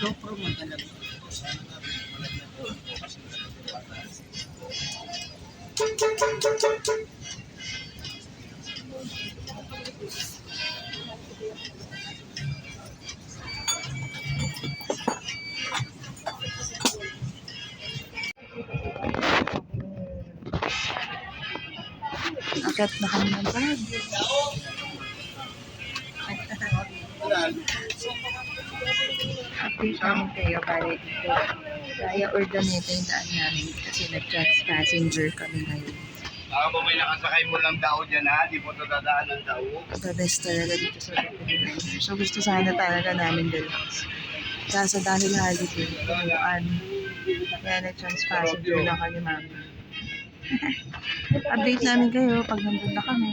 GoPro mo talaga. Akat na kami ng Baguio. Update namin kayo para dito. Kaya Urdaneta yung daan namin kasi nag-trans passenger kami ngayon. Baka po may nakasakay mo lang dao dyan ha, di po ito dadaan ng dao. The best talaga dito sa Pilipinas. So gusto sana talaga namin deluxe. Kaso dahil holiday, kumuan. Kaya nag-trans passenger lang kami mami. Update namin kayo pag nandun na kami.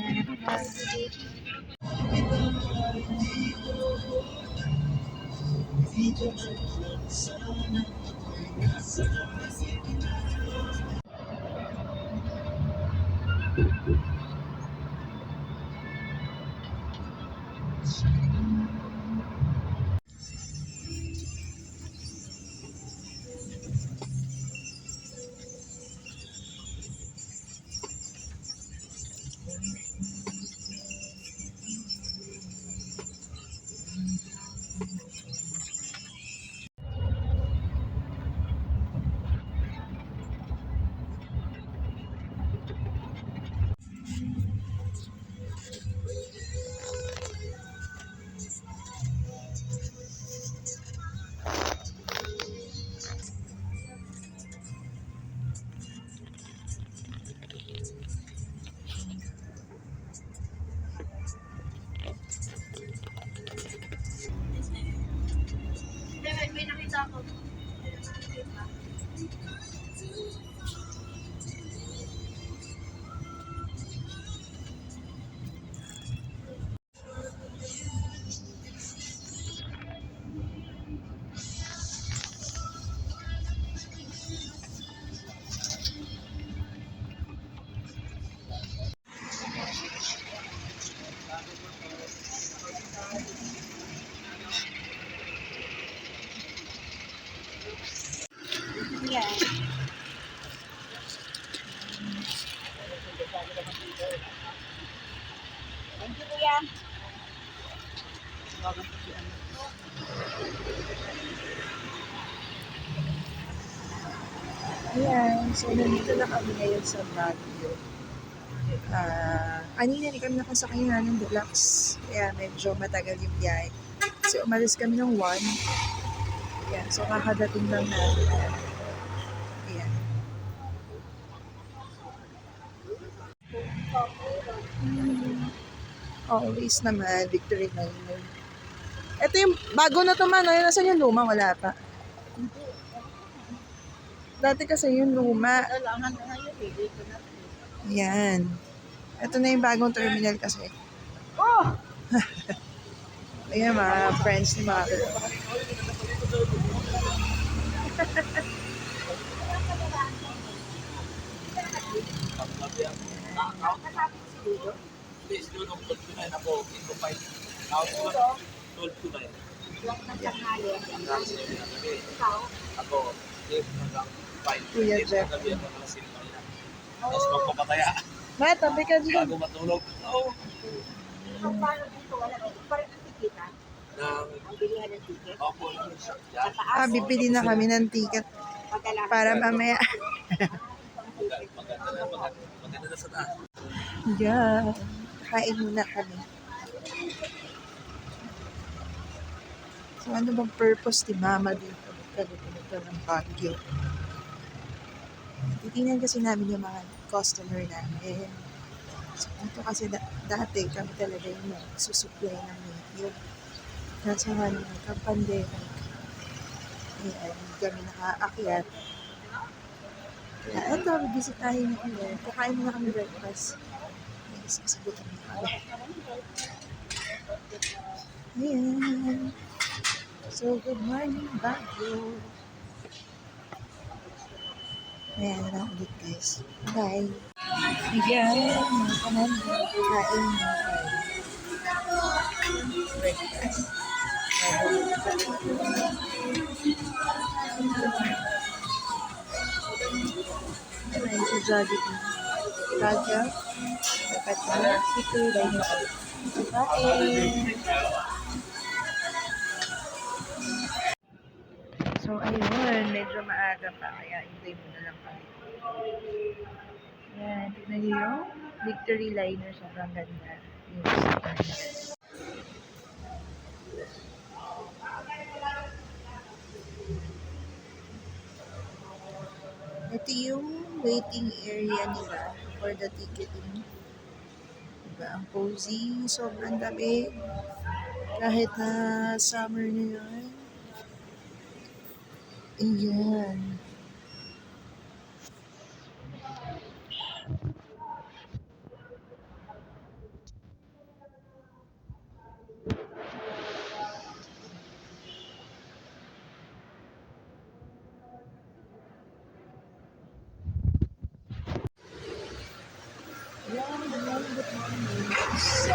May nakita ako. Yeah. Thank you, Kuya. Ayan, so nandito na kami ngayon sa Baguio. Kanina rin kami nakasakay na ng deluxe. Kaya medyo matagal yung biyahe. Kasi umalis kami ng 1. Ayan, so kakadating lang namin. Ayan. Always naman, Victory na yun. Ito yung bago na to man. Nasaan yung luma? Wala pa. Dati kasi yung luma. Kailangan na ngayon, dito na. Ayan. Ito na yung bagong terminal kasi. Oh! Ayan, mga friends ni Mother. Kuya Jeff. Tapos magpapataya Ma, tabi ka dyan. bago matulog. Oo. So, paano dito? Wala dito pa rin ang tikita? Ang bilihan ng ticket? Opo. Sa taas? Bibili na kami ng ticket Padala. para mamaya. Maganda na sa taas. Yeah. Kain muna kami. So, ano bang purpose ni Mama dito? Kalito ng Baguio. Titingnan kasi namin yung mga customer namin. So, ito kasi dati kami talaga yung susupply ng medium. Kaso nga nung nagka-pandemic, ayan, hindi kami nakaakyat. Kaya ito, bibisitahin niyo ulit. Kakain muna kami breakfast. Yes, kasi gutom na kami. Ayan. So, good morning, Baguio. Ayan na lang ulit, guys. Bye. Ayan, mga kanan. Kain na tayo. Breakfast. Ayun sa Jollibee. Raja. Dapat na. Ito lang na. Kain. So, ayun. Medyo maaga pa. Kaya hintay mo na lang kami. Yan. Tignan niyo yung Victory Liner. Sobrang ganda. Yung sticker. Ito yung waiting area nila for the ticketing. Diba? Ang cozy. Sobrang lamig. Kahit na summer na yun. Ayan. Yan, good morning. So,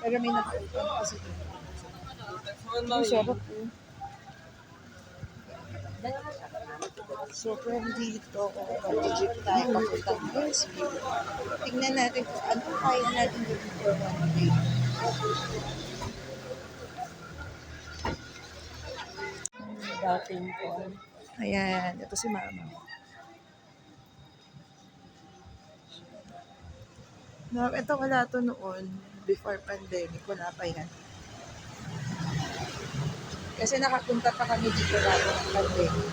pero may nakaupan kasi dito. Ang sarap po. So, from dito, mag-jeep tayo papuntang SB. Tingnan natin kung ano kaya natin gawin for one day. Dating ko. Ayan, ito si Mama. No, ito wala to noon. Before pandemic, wala pa yan. Kasi nakapunta pa kami dito bago ng pandemic.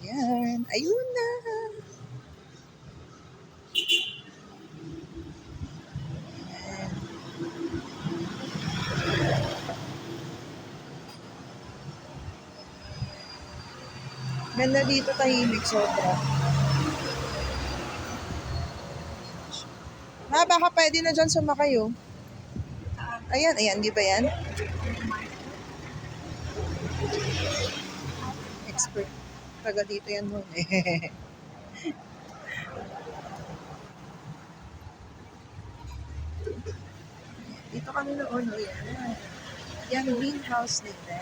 Ayan, ayun na. Ayan. Ganda dito, tahimik sobra. Ma, baka pwede na dyan sumakay, oh. Ayan, ayan, di ba yan? Expert. Taga dito yan mo. Dito kami noon, oh, yan. Yan, greenhouse nila.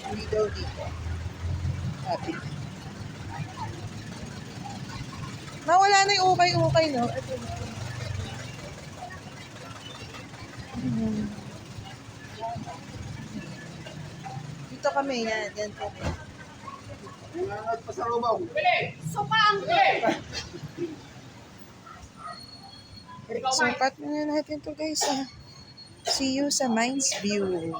Hindi daw dito. Happy. Mawala na yung ukay-ukay, no? Ito. Dito kami, yan. Yan kami. Sukat na natin to guys. See you sa Mines View.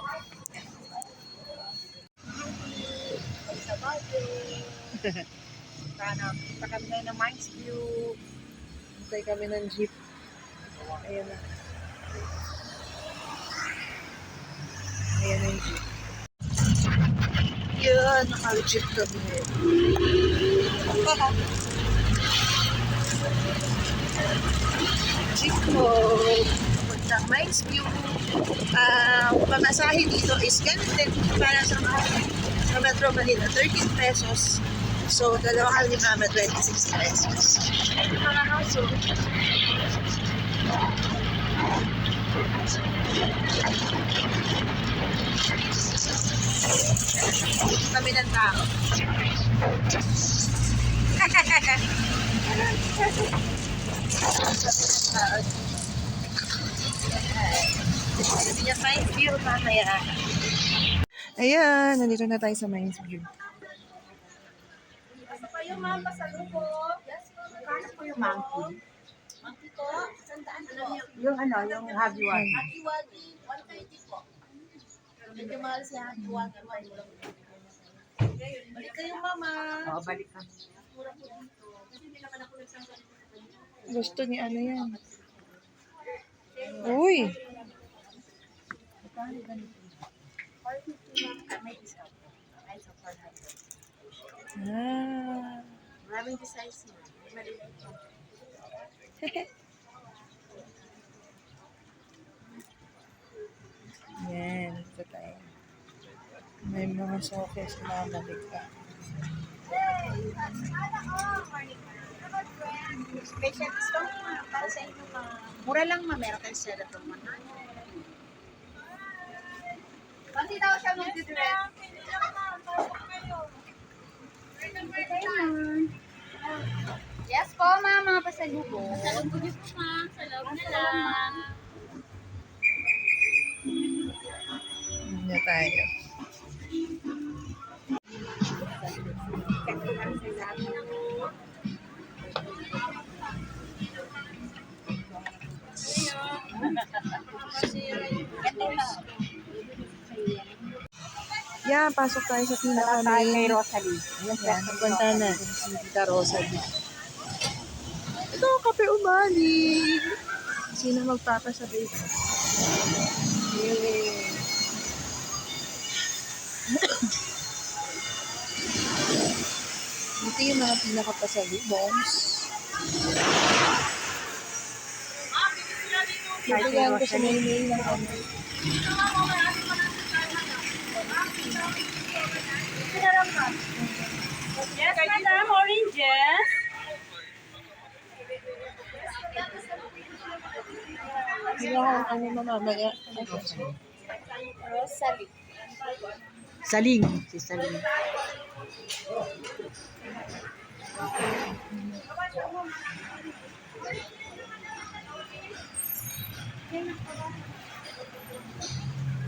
Punta kami ngayon ng Mines View. Hintay kami ng jeep. Ayan na. Ayan na yung jeep. Yun, naka-jeep kami. Jeep mo. Punta Mines View. Pamasahe dito is ganun din para sa Metro Manila, 13 pesos. So, dalawa ka ni Mama, 26 pesos. Mga kaso. Kami ng tao. Sabi niya, Mines View, mamaya. Ayan, nandito na tayo sa Mines View. Yung ma'am, pasalubong. Yes, po. Kano po yung monkey? Monkey po, 100 po. Yung ano, yung hagiwagi. Hagiwagi, 130 po. Medyo mahal si hagiwagi. Balik kayo, mama. Oo, balik ka. Mura po dito. Kasi hindi naman ako nagsasalita sa kanila. Gusto ni ano yan. Uy! 450 ma'am, may discount. Ay, so 400. Ah. Maraming designs mo. Maliliit po. Yan, ito tayo. May mga soke sa mga maligka. Special discount para sa inyo, ma'am. Mura lang, ma'am. Meron kayo setup ng 100. Kasi daw siya mag-dress. Yes po, ma'am. Mga pasalubong. Pasalubong niyo po, ma'am. Sa loob na lang. Hindi na tayo. Yan, pasok tayo sa pinaka-main. Rosalie. Yan, punta natin si Tita Rosalie. Ito, kape umali. Sino magpapasabay ko? Yay. Ito yung mga pinakapasalubongs. Bibigyan ko sa may ng ano. Yes, madam. Oranges. Hindi ako ano mamamaya. Rosalie. Saling, si Saling.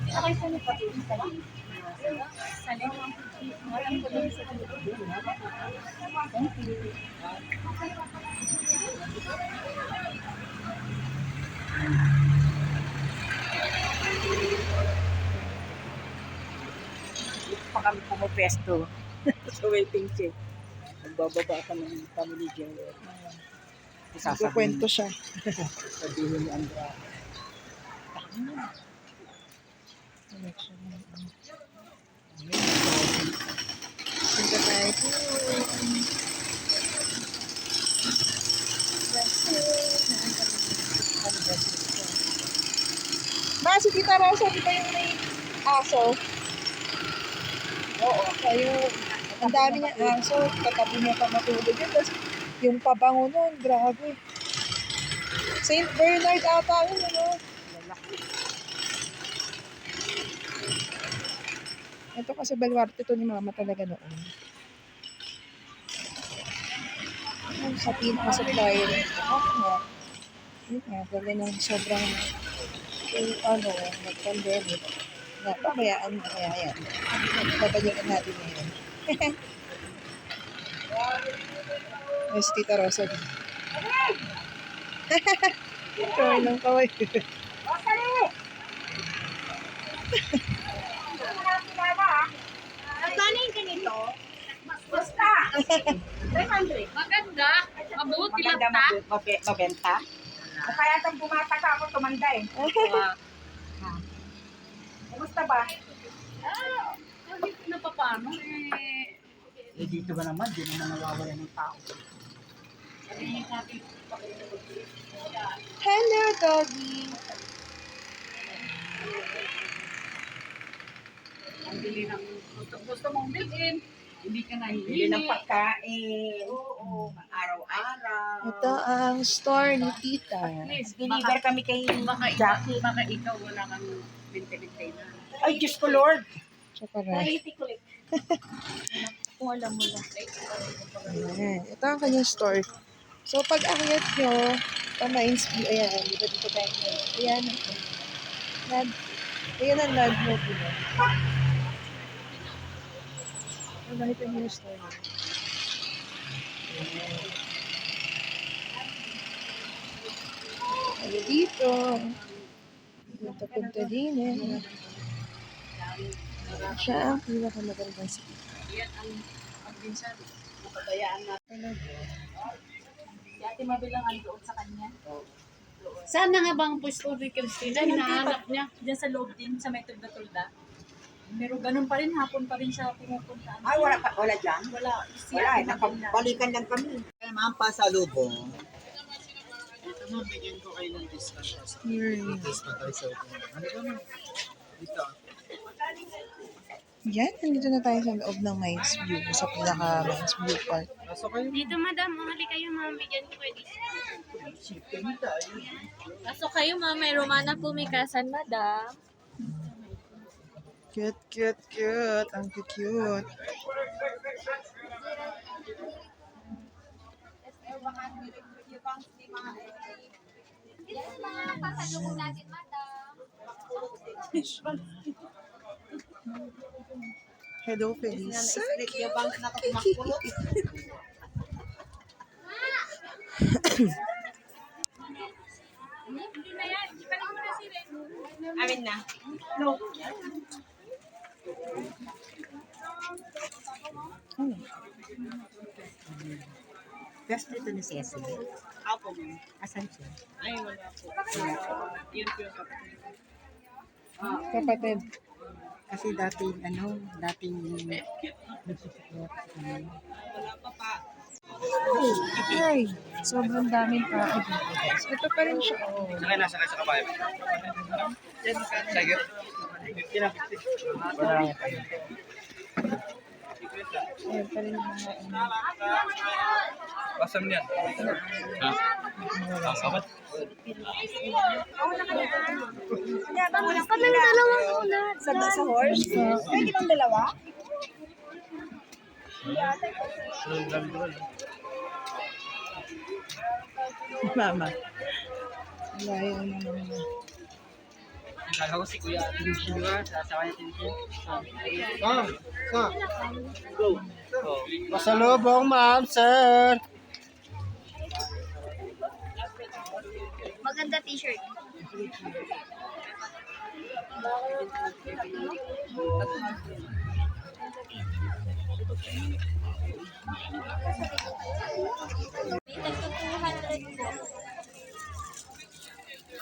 Okay, saan pa ito? Saling. Alam ko din sa Pa kami pumapesto sa waiting check. Nagbababa ka ng family jewel. Kukwento siya. Sabihin ni Andra. Punta tayo. Ma, si Tita Rosa, di ba yung may aso? Oo, kayo. Ang dami niyang aso. Katabi niya pa matulog yun. Tapos yung pabango nun, grabe. Saint Bernard ata yun, ano? Ito kasi baluarte to ni Mama talaga noon. Sa pinaka-supplier. Yun nga, dali ng sobrang ano, nag-pandemic. Napabayaan mo kaya yan. Babalikan natin ngayon. Ay, si Tita Rosa din. Kaway ng kaway. Rosalie! Magkano yung ganito? Basta! 300. Maganda. Mabuti lang Maganda ta. mabenta. O kaya itong bumata ka ako, tumanda eh. Kumusta ba? Kahit na pa paano eh. Eh dito ba naman, di naman nawawala ng tao. Hello, doggy. Ang bili ng gusto mong bilhin. Hindi ka Bili ng nahihingi. pagkain. Oo, araw-araw. Ito ang store ni Tita. Please, Deliver kami kay Jackie. baka ikaw wala kang binte-binte na. Ay, Diyos ko Lord. Tsaka na. Naitikulik. Kung alam mo lang. Ayan. Ito ang kanyang store. So, pag akyat nyo, pamains view, ayan, di ba dito tayo ngayon? Ayan, ayan ang land mo dito. So, nakita nyo yung store nyo. Ayan. Dito. Dito punta din eh. Siya ang pinakamagandang sa Yan ang binsan. Napabayaan natin. Si Ate Mabilang doon sa kanya. Saan na nga bang pwesto ni Christina? Hinahanap niya. Diyan sa loob din, sa may tulda-tulda. Pero ganun pa rin, hapon pa rin siya pumupunta. Ay, wala dyan. Wala. Wala, nakabalikan lang kami. Kaya mga pasalubong. Ito mo, bigyan ko kayo ng discussion. here. Taste na tayo sa upo. Ano ba mo? Dito. Yan, nandito na tayo sa loob ng Mines View. Sa pinaka-Mines View part. Dito, madam. Mahali kayo, ma'am. Bigyan ko pwede. Pasok kayo, ma'am. May Romana Pumikasan, madam. Cute, cute, cute. Ang cute. Yes, ma'am. Pasalubong natin, madam. Hello, Felisa. Hindi na yan. Ibalik mo na si Ren. Amin na. Gasto ito ni Cecil. Apo, ma'am. Asan siya? Ay, wala po. Yun po yung kapatid. Kapatid. Kasi dating nagsusupport sa kanya. Wala pa pa. Ay, sobrang daming tao dito, guys. Ito pa rin siya. Oh. Sakay na, sakay sa kabayo. Sige. 50 na, 50. Wala. Ayan pa rin yung mga Pasam niyan. Ha? Ang kapat? Kami na dalawang una. Sa horse? Pwede bang dalawa? mama. Layo naman. Kala ko si Kuya Tinsin ba? Sasawa niya Tinsin. Go. Pasalubong, ma'am, sir. Maganda t-shirt.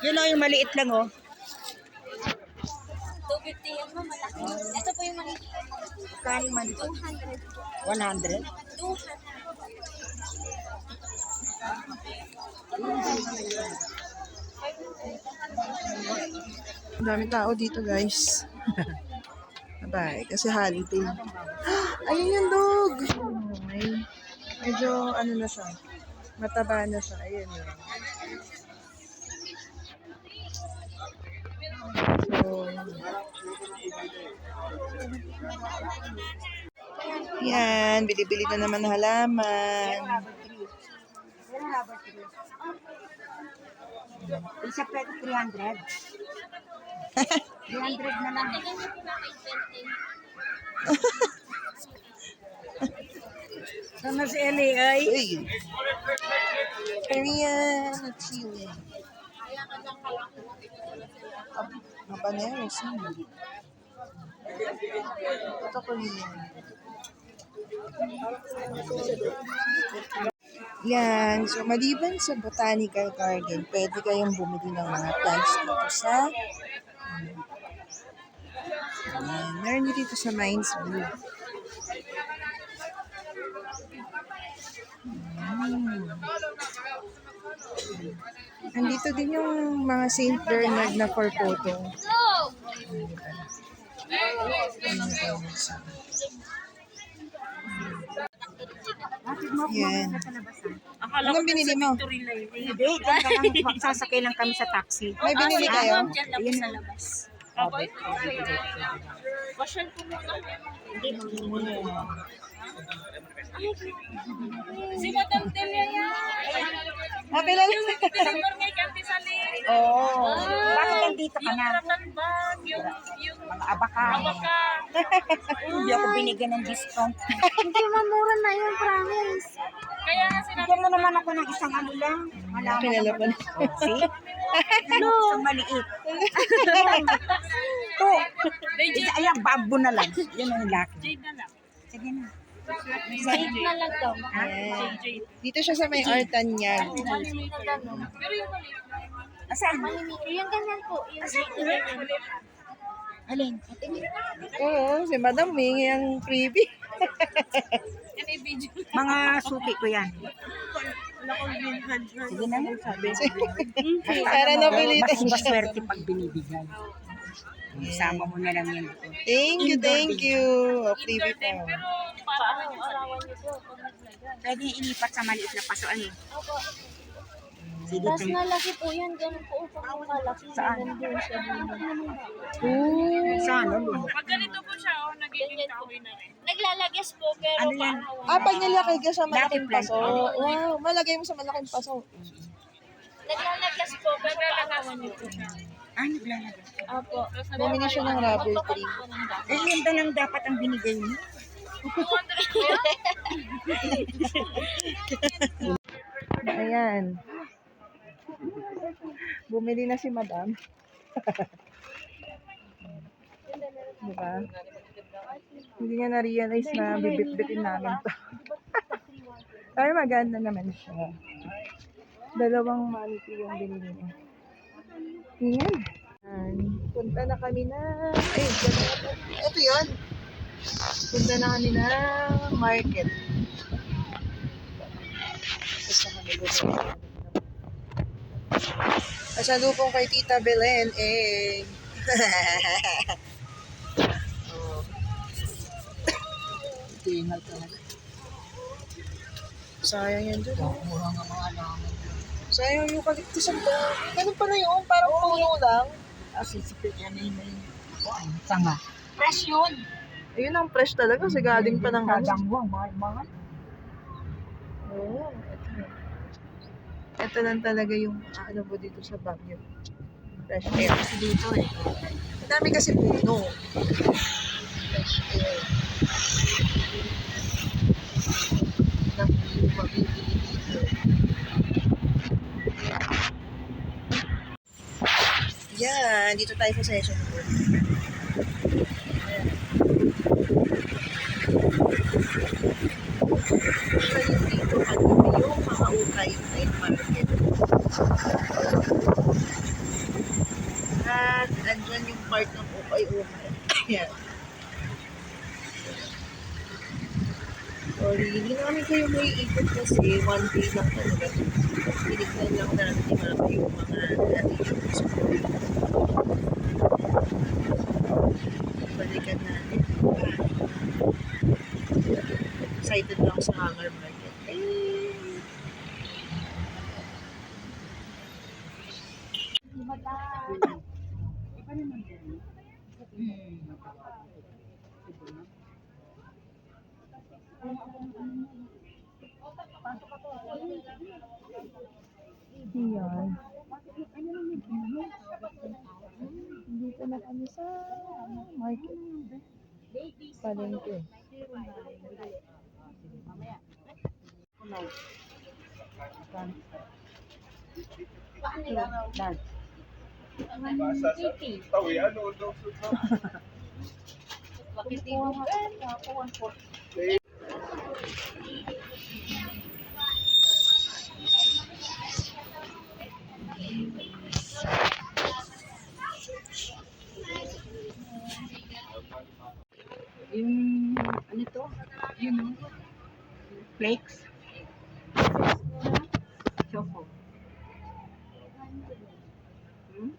Yun lang yung maliit lang, oh. 250 yan mo, malaki. Ito po yung maliit. Kani man ito? 200. 100? 200. Ang daming tao dito, guys. Bye. Kasi holiday. Ayun yung dog! Ay, medyo ano na siya. Mataba na siya. Ayun yun. So, yan. Bili-bili na naman ng halaman. Isa pwede 300. 300 na lang. Sana si Eli ay. Uy! Korean at chili. Habaneros. Ito Korean. Yan. So, maliban sa botanical garden, pwede kayong bumili ng mga plants dito sa meron dito sa Mines View. Andito din yung mga St. Bernard na for photo. Yan. Anong binili mo? Hindi, dyan ka lang magsasakay lang kami sa taxi. May binili kayo? Diyan lang po sa labas. Okay? Pasyal po muna. Si Madam Delia yan. Kilala December ngay kanti sa rin. Oo. Bakit nandito ka Yung na? Ratanbag, yung Mga abaka. abaka. Hindi ako binigyan ng discount. Hindi, mamura na yun, promise. Kaya nga sinabi Bigyan mo naman ako ng isang ano lang. Malaman Kilala naman. pa na. See? Ano? Isang maliit. Ito. Ayan, bamboo na lang. Yun ang laki. Jade na lang. Sige na. Jade na lang to. Yan. Dito siya sa may Artanyag. Pero yung maliit. Asan? Yung ganyan po. Yung Alin? Oo, si Madam Ming ang freebie. yan ay video. Mga suki ko yan. Sige na. Para napilitan Mas siya. maswerte pag binibigay. Sama mo na lang yan doon. Thank you. O, freebie pa. Pwede ilipat sa maliit na pasoan eh. Sige, Mas malaki po yan. Ganun po upang malaki. Saan? Nandun siya dito. Saan? Ano? Pag ganito po siya, nagiging kahoy na rin. Naglalagas po, pero Ano yan? Pag nilakay ka sa malaking Lucky paso. Wow, malagay mo sa malaking paso. naglalagas po, pero paanawan niyo po siya. Naglalagay. Opo. Bumili siya ng rubber tree. Yun ba lang dapat ang binigay mo? Ayan. Bumili na si madam. Diba? Hindi niya na-realize na bibit-bitin namin to. Pero maganda naman siya. Dalawang manipul yung binili niya. Ayan. Ayan. Punta na kami na... Ay, ito yun. Punta na kami na market. Basta kami gusto. Pasalubong kay Tita Belen eh. Tingal talaga. Sayang yan dun. Mura nga mga alaman. Sayang yung kaligtasan ko. Ganun pala yun. Parang puno lang. Sisipit yan eh. Sanga. Fresh yun. Ayun ang fresh talaga. Kasi galing pa ng ano. Kadangwang, mahal-mahal. Oo. Ito lang talaga yung ano po dito sa Baguio. Fresh air. Kasi dito eh. Ang dami kasi puno. Fresh air. Ng yung mabibili dito. Yan. Dito tayo sa session ko. Actually, dito ano yung mga ukay night market. At andyan yung part ng ukay-ukay. Ayan. Sorry, hindi namin kayo may ikot kasi one day lang talaga. Tinignan lang natin ni Mama yung mga natin sa school. Balikan natin. Excited lang sa Hanger Market. Yan. Dito na kami sa market. Palengke. Dad. Yung, ano to? Yun o. Flakes. Choco. Hmm?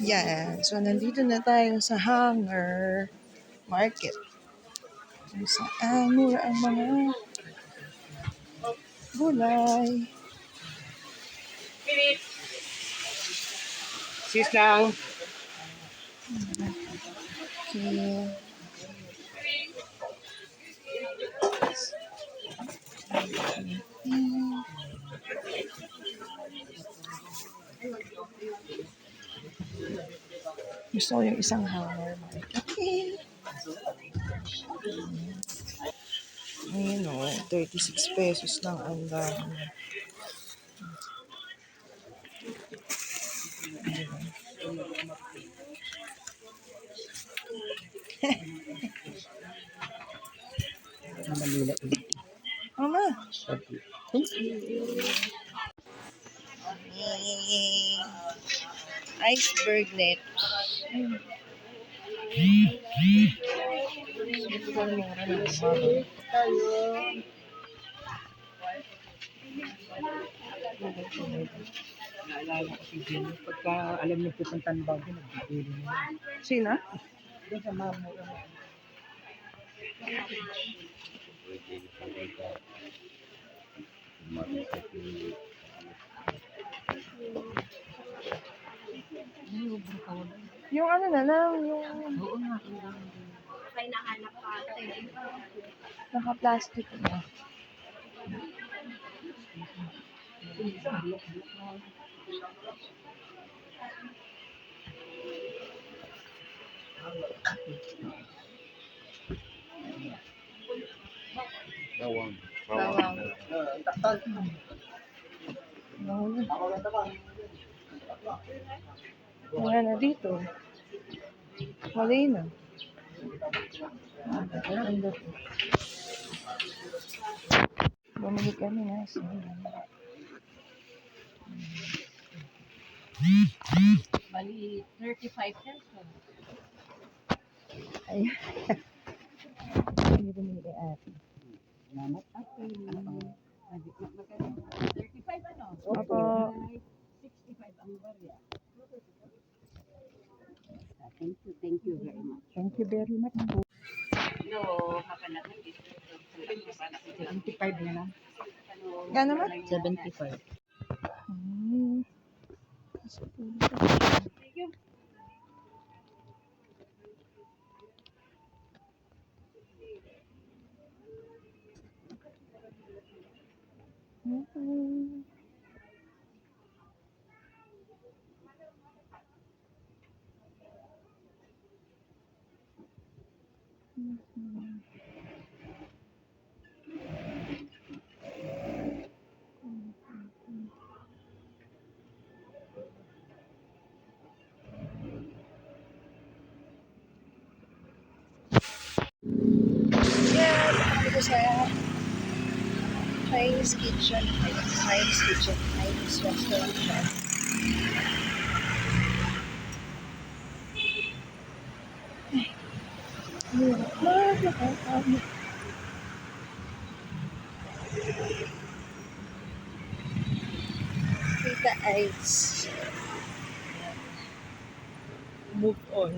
Yan. So, nandito na tayo sa Hanger Market. Kung saan mura ang mga gulay. Sis lang. Okay. Gusto ko yung isang hanger market. Okay. Ayun o, 36 pesos lang ang dami. Manila. Mama. Iceberg net. Naalala ko si Jen. Pagka alam niyo pupuntan bago, nagbibili na yun. Sino? Doon sa Marmora. Yung ano na lang, yung Oo nga. naka-plastic na. Bawang. Bawang. Wala na dito. Mali na. Bumili kami na. Bali, 35 pesos. Ay. Hindi bumili kay ate. Salamat ate. 35 ano? Opo. 65 ang barya. Thank you very much. Thank you very much. No, hakanatan dito. 75 na lang. Gano'n mo? 75. Hmm. Yeah, kami ko sa Chinese kitchen. Chinese kitchen. Chinese restaurant siya. Tita Ice. Move on.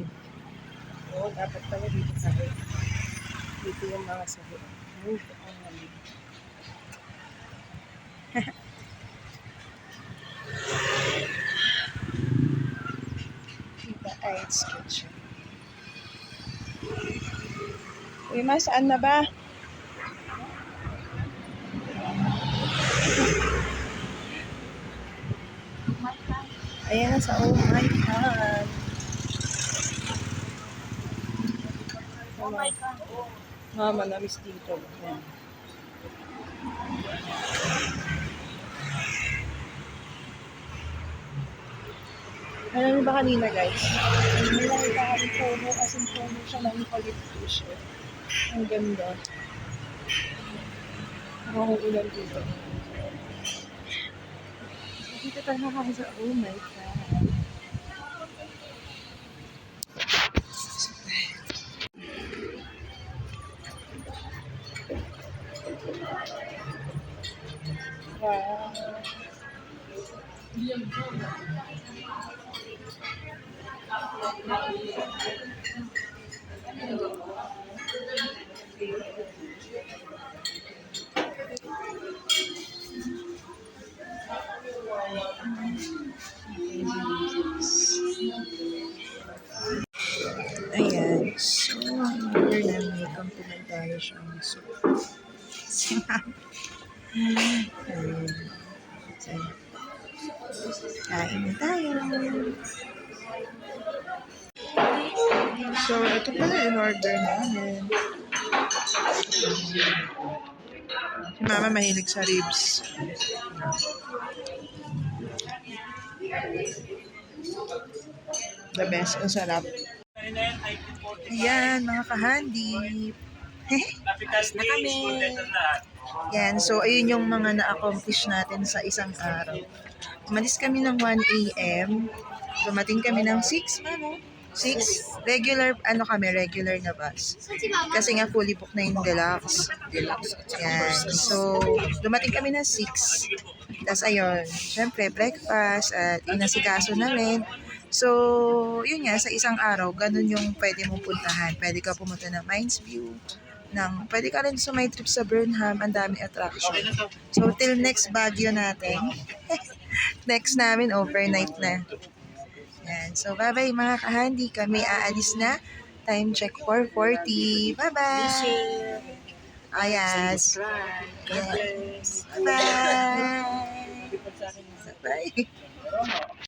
Oo, dapat pala dito tayo. Dito yung mga sabi. Move on. Tita Ice Kitchen. Uy, ma, saan na ba? Ayan na sa Oh My God. Oh my God. Mama, na-miss dito. Ayan. Alam niyo ba kanina, guys? May nakita kami photo, as in photo siya ng Nicole Fisher. Ang ganda. Nakakaulan dito. Dito tayo kami sa Oh My God. Wow. Ayan. So, order namin may complimentary siyang soup. Ayan. So, kain na tayo. So, ito pala yung order namin. Si Mama mahilig sa ribs. The best. Ang sarap. Ayan, mga kahandi. Tapos na kami. Yan, so ayun yung mga na-accomplish natin sa isang araw. Umalis kami ng 1 a.m. Dumating kami ng 6, ano? 6? Regular, ano kami, regular na bus. Kasi nga fully booked na yung deluxe. Yan. So, dumating kami na 6. Tapos ayun, syempre breakfast at inasikaso na rin. So, yun nga, sa isang araw, ganun yung pwede mong puntahan. Pwede ka pumunta ng Mines View, pwede ka rin sumay trip sa Burnham, ang daming attraction. So, till next Baguio natin. Next namin, overnight na. Yan. So, bye-bye mga kahandi. Kami aalis na. Time check 4:40. Bye-bye! Oh, yes. Yes. Bye-bye! Bye-bye!